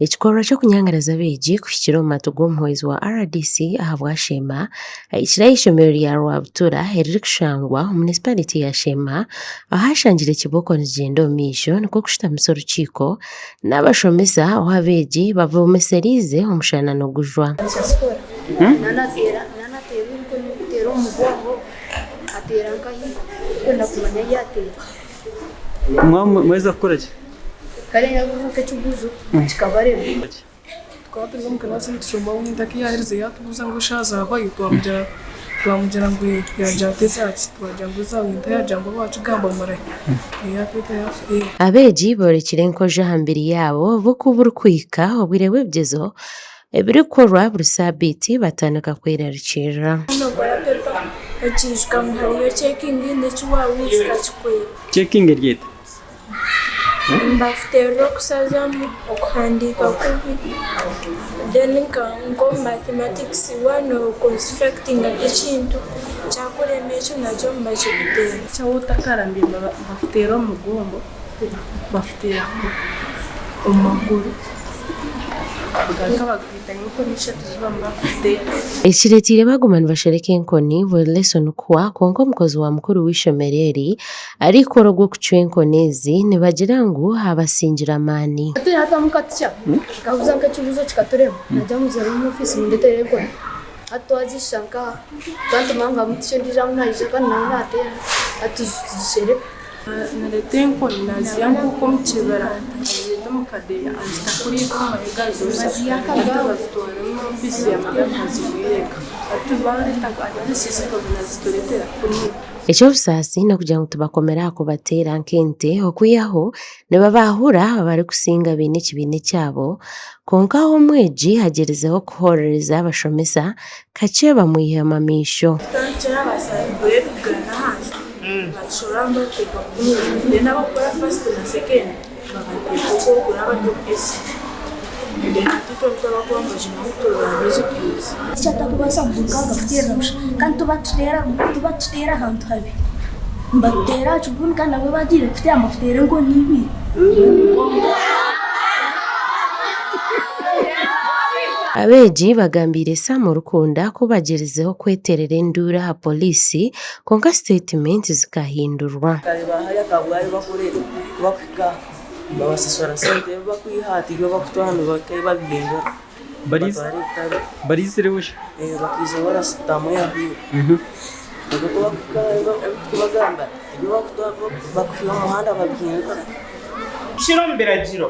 Ekikorwa ky'okunyangaraza abeegi kuhikira omu matu g'omuhwezi wa RDC aha bwashema ahikire ishomero rya Rwabutura eririkushangwa omu municipality ya Shema ahashangire ekiboko nikigyenda omu maisho nikwo kushutamisa orukiiko n'abashomesa aho abeegi babomeseriize omushana nigujwa. Mweza kukora ki? Kale yavuka ekiguzo kikabareba twapinga mukanasi nitushoma w'intaki yaherize yatubuza ngo shaza abayi twamugera ngo yajateza ati twajanguza winta yajango bacu gamba marayi yapeta yafuye abeegi borekire enkojo aha mbiri yaabo bw'okuba kwika obwire bw'ebyezo ebirikukorwa buri sabiiti batandika kwerariikirira ekijika muhariyo checking nekiwawizika kikwera checking eryeta mbafuterera okusazamu okuhandiika kubi then nko mathematics one constructing ekintu kyakurema ekyo nakyo mbakikuteera kyawutakarambye bafuteera omugongo bafuteera omu maguru ekireetiire baguma nibashereka enkoni buri lesson kuhwa kwonka omukozi wa mukuru w'ishomero eri arikora ogw'okucwa enkoni ezi nibagira ngu abasingira amaani. hatamu katya kabuza nk'ekibuzo kikaturema najya muzara mu ofisi mundetere enkoni atwazishanka twantumanga mutishe ndijamu naija kandi nawe natera atuzishereka nareta enkoni naziya nk'uko mu kibara agenda mu kadeya azita kuri amayiga zose bazitwara mu ofisi ya magana zimwereka atubareta adisize kabona zitoretera kuri ekyobusaasi n'okugira ngu tubakomere aha kubateera nk'ente okwihaho nibabahura abari kusinga baine ekibiina kyabo konka aho omwegi hagyerezeho kuhorereza abashomesa kakye bamwihemu amaisho. kera basabwe kugana hasi bashoramba kuva kuri n'abakora first na second bagateka uko kuraba topesi Kyatakubaasa kubuuka bafuteera kandi tubatutera ahantu habi mbatutera aha kibunu kandi nabo bagiire kuteera amafuteera enkoni ibiri. Abeegi bagambiire Sam Rukunda ko bagyerezeho kweterera enduuru aha poliisi konka statement zikahindurwa. babasasura sente bakwihatira bakutwara bakababinga barizire busha bakiza barasitamu yabiwe bakubagamba ibyo bakwiye umuhanda babinga shiro mbiragiro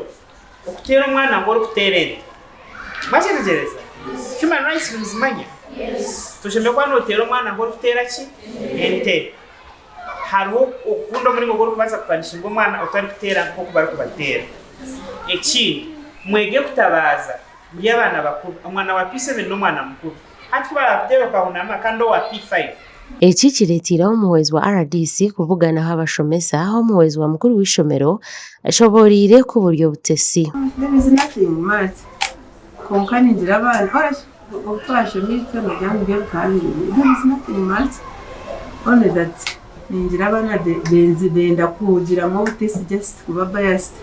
okutera omwana ngo okuterere bakitegereza human rights bizimanya tushembe kwa notera omwana ngo okutera ki ente hariho okukunda omuringo gw'okubaasa kukanishinga omwana otari kuteera nk'oku bari kubateera. Ekindi mwege kutabaaza buri abaana bakuru omwana wa P7 n'omwana mukuru hati kuba bakuteera okahunama kandi owa P5. Eki kireetireho omuhwezi wa RDC kuvuganaho abashomesa aho omuhwezi wa mukuru w'ishomero ashoboreire ku buryo butesi. konka ningira abaana twashomitse muryango by'abukabiri only that ningira abana benda kugira mu butesi just kuba biased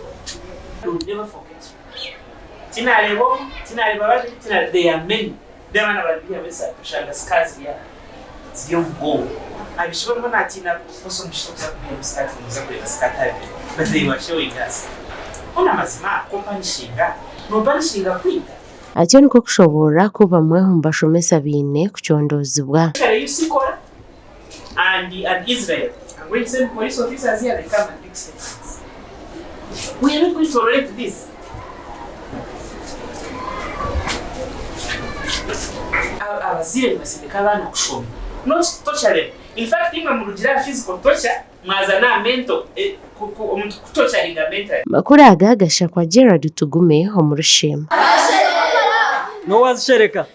tinareba bari they are many demana bari besa kushanga skazi ya ziyo ngo abishobora mbona atina kufoso mshobora kuba skati muza kuba skata but they were showing us ona mazima kompanishinga no panishinga kwita atyo niko kushobora kuba mwe mu bashomesa biine kucyondozibwa. And Israel. I'm going to send police officers here, they come and take statements. We are not going to tolerate this. Abazire basindika abana kushoma. Not torture. In fact, imwe mu rugira physical torture, mwazana mental kutorturinga mental. Makuru aga gashakwa Gerard Tugume ho mu Rushema. no wazishereka